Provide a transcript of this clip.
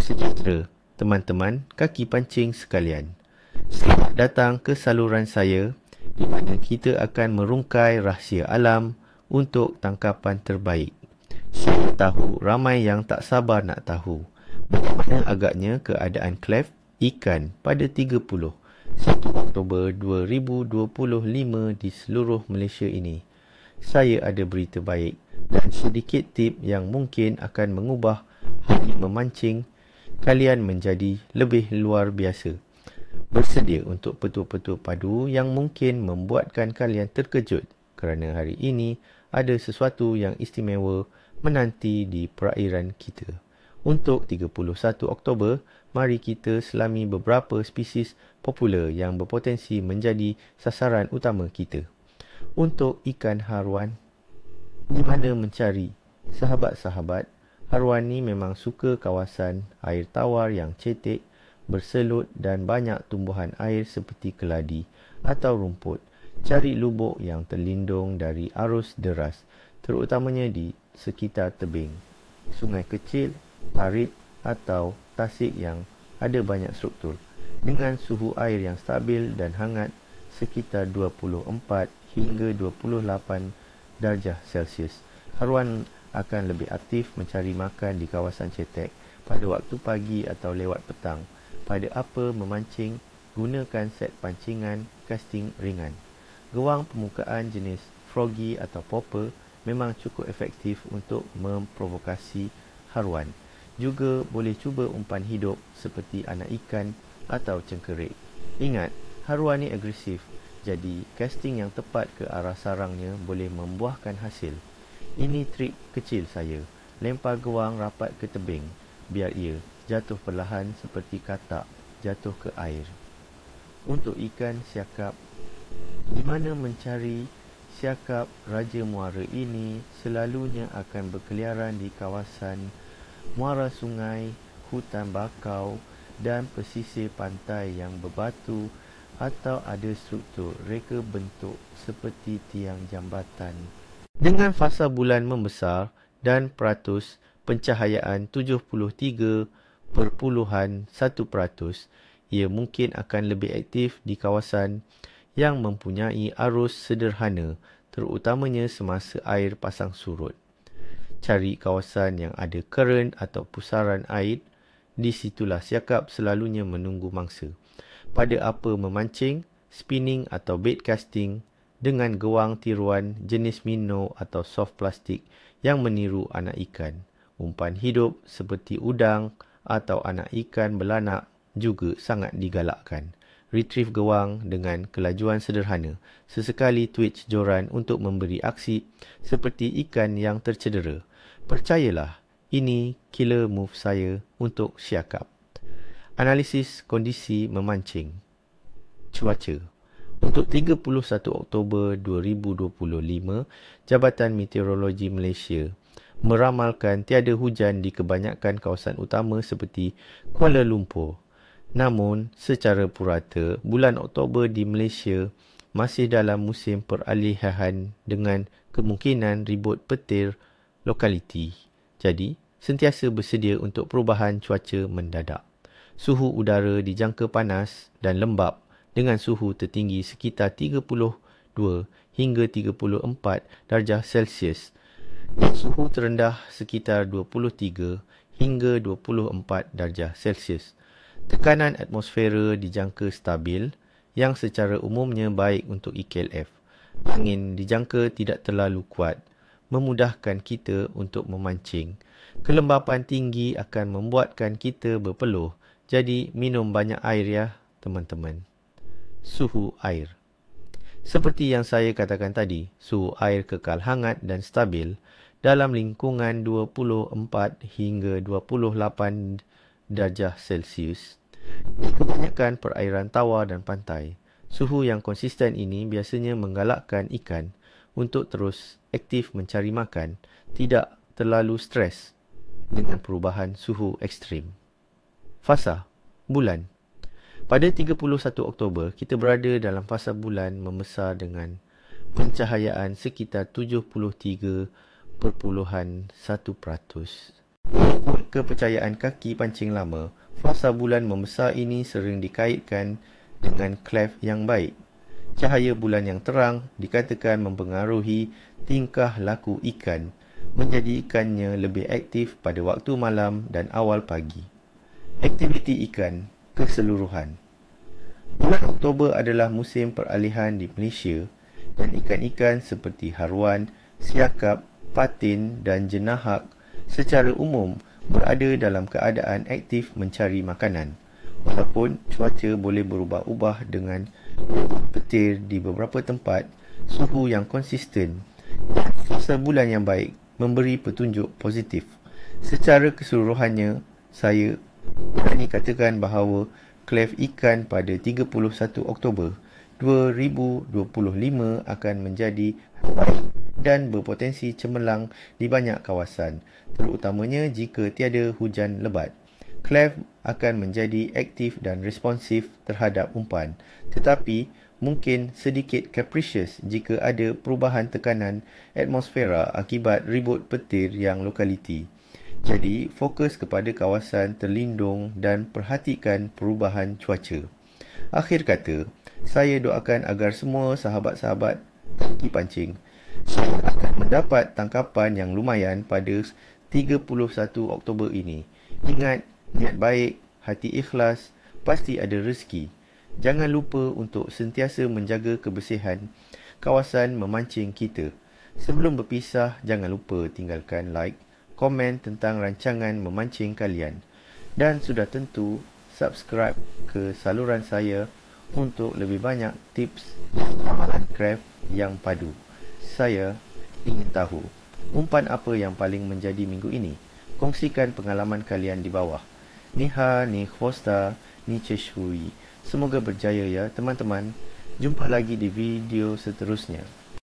Sejahtera, teman-teman kaki pancing sekalian. Selamat datang ke saluran saya di mana kita akan merungkai rahsia alam untuk tangkapan terbaik. Saya tahu ramai yang tak sabar nak tahu bagaimana agaknya keadaan klef ikan pada 30 1 Oktober 2025 di seluruh Malaysia ini. Saya ada berita baik dan sedikit tip yang mungkin akan mengubah hari memancing kalian menjadi lebih luar biasa. Bersedia untuk petua-petua padu yang mungkin membuatkan kalian terkejut kerana hari ini ada sesuatu yang istimewa menanti di perairan kita. Untuk 31 Oktober, mari kita selami beberapa spesies popular yang berpotensi menjadi sasaran utama kita. Untuk ikan haruan, di mana mencari? Sahabat-sahabat, haruan ni memang suka kawasan air tawar yang cetek, berselut dan banyak tumbuhan air seperti keladi atau rumput. Cari lubuk yang terlindung dari arus deras, terutamanya di sekitar tebing, sungai kecil, parit atau tasik yang ada banyak struktur. Dengan suhu air yang stabil dan hangat sekitar 24 hingga 28 darjah Celsius, haruan akan lebih aktif mencari makan di kawasan cetek pada waktu pagi atau lewat petang. Pada apa memancing, gunakan set pancingan casting ringan. Gewang permukaan jenis froggy atau popper memang cukup efektif untuk memprovokasi haruan. Juga boleh cuba umpan hidup seperti anak ikan atau cengkerik. Ingat, haruan ni agresif, jadi casting yang tepat ke arah sarangnya boleh membuahkan hasil. Ini trik kecil saya. Lempar gewang rapat ke tebing, biar ia jatuh perlahan seperti katak jatuh ke air. Untuk ikan siakap, di mana mencari? Siakap raja muara ini selalunya akan berkeliaran di kawasan muara sungai, hutan bakau dan pesisir pantai yang berbatu atau ada struktur reka bentuk seperti tiang jambatan. Dengan fasa bulan membesar dan peratus pencahayaan 73.1%, ia mungkin akan lebih aktif di kawasan yang mempunyai arus sederhana, terutamanya semasa air pasang surut. Cari kawasan yang ada current atau pusaran air, di situlah siakap selalunya menunggu mangsa. Pada apa memancing, spinning atau bait casting dengan gewang tiruan jenis minnow atau soft plastik yang meniru anak ikan. Umpan hidup seperti udang atau anak ikan belanak juga sangat digalakkan. Retrieve gewang dengan kelajuan sederhana. Sesekali twitch joran untuk memberi aksi seperti ikan yang tercedera. Percayalah, ini killer move saya untuk siakap. Analisis kondisi memancing. Cuaca. Untuk 31 Oktober 2025, Jabatan Meteorologi Malaysia meramalkan tiada hujan di kebanyakan kawasan utama seperti Kuala Lumpur. Namun, secara purata, bulan Oktober di Malaysia masih dalam musim peralihan dengan kemungkinan ribut petir lokaliti. Jadi, sentiasa bersedia untuk perubahan cuaca mendadak. Suhu udara dijangka panas dan lembap dengan suhu tertinggi sekitar 32 hingga 34 darjah Celsius dan suhu terendah sekitar 23 hingga 24 darjah Celsius. Tekanan atmosfera dijangka stabil yang secara umumnya baik untuk EKLF. Angin dijangka tidak terlalu kuat, memudahkan kita untuk memancing. Kelembapan tinggi akan membuatkan kita berpeluh, jadi minum banyak air ya teman-teman. Suhu air. Seperti yang saya katakan tadi, suhu air kekal hangat dan stabil dalam lingkungan 24 hingga 28 darjah Celsius. Di kebanyakan perairan tawar dan pantai, suhu yang konsisten ini biasanya menggalakkan ikan untuk terus aktif mencari makan, tidak terlalu stres dengan perubahan suhu ekstrim. Fasa bulan. Pada 31 Oktober, kita berada dalam fasa bulan membesar dengan pencahayaan sekitar 73.1%. Mengikut kepercayaan kaki pancing lama, fasa bulan membesar ini sering dikaitkan dengan clef yang baik. Cahaya bulan yang terang dikatakan mempengaruhi tingkah laku ikan, menjadikannya lebih aktif pada waktu malam dan awal pagi. Aktiviti ikan keseluruhan. Bulan Oktober adalah musim peralihan di Malaysia dan ikan-ikan seperti haruan, siakap, patin dan jenahak secara umum berada dalam keadaan aktif mencari makanan. Walaupun cuaca boleh berubah-ubah dengan petir di beberapa tempat, suhu yang konsisten dan fasa bulan yang baik memberi petunjuk positif. Secara keseluruhannya, saya berani katakan bahawa clef ikan pada 31 Oktober 2025 akan menjadi baik dan berpotensi cemerlang di banyak kawasan, terutamanya jika tiada hujan lebat. Clef akan menjadi aktif dan responsif terhadap umpan, tetapi mungkin sedikit capricious jika ada perubahan tekanan atmosfera akibat ribut petir yang lokaliti. Jadi, fokus kepada kawasan terlindung dan perhatikan perubahan cuaca. Akhir kata, saya doakan agar semua sahabat-sahabat kaki pancing akan mendapat tangkapan yang lumayan pada 31 Oktober ini. Ingat, niat baik, hati ikhlas, pasti ada rezeki. Jangan lupa untuk sentiasa menjaga kebersihan kawasan memancing kita. Sebelum berpisah, jangan lupa tinggalkan like, komen tentang rancangan memancing kalian. Dan sudah tentu, subscribe ke saluran saya untuk lebih banyak tips dan amalan craft yang padu. Saya ingin tahu, umpan apa yang paling menjadi minggu ini? Kongsikan pengalaman kalian di bawah. Niha, ni khwosta, ni ceshui. Semoga berjaya ya teman-teman. Jumpa lagi di video seterusnya.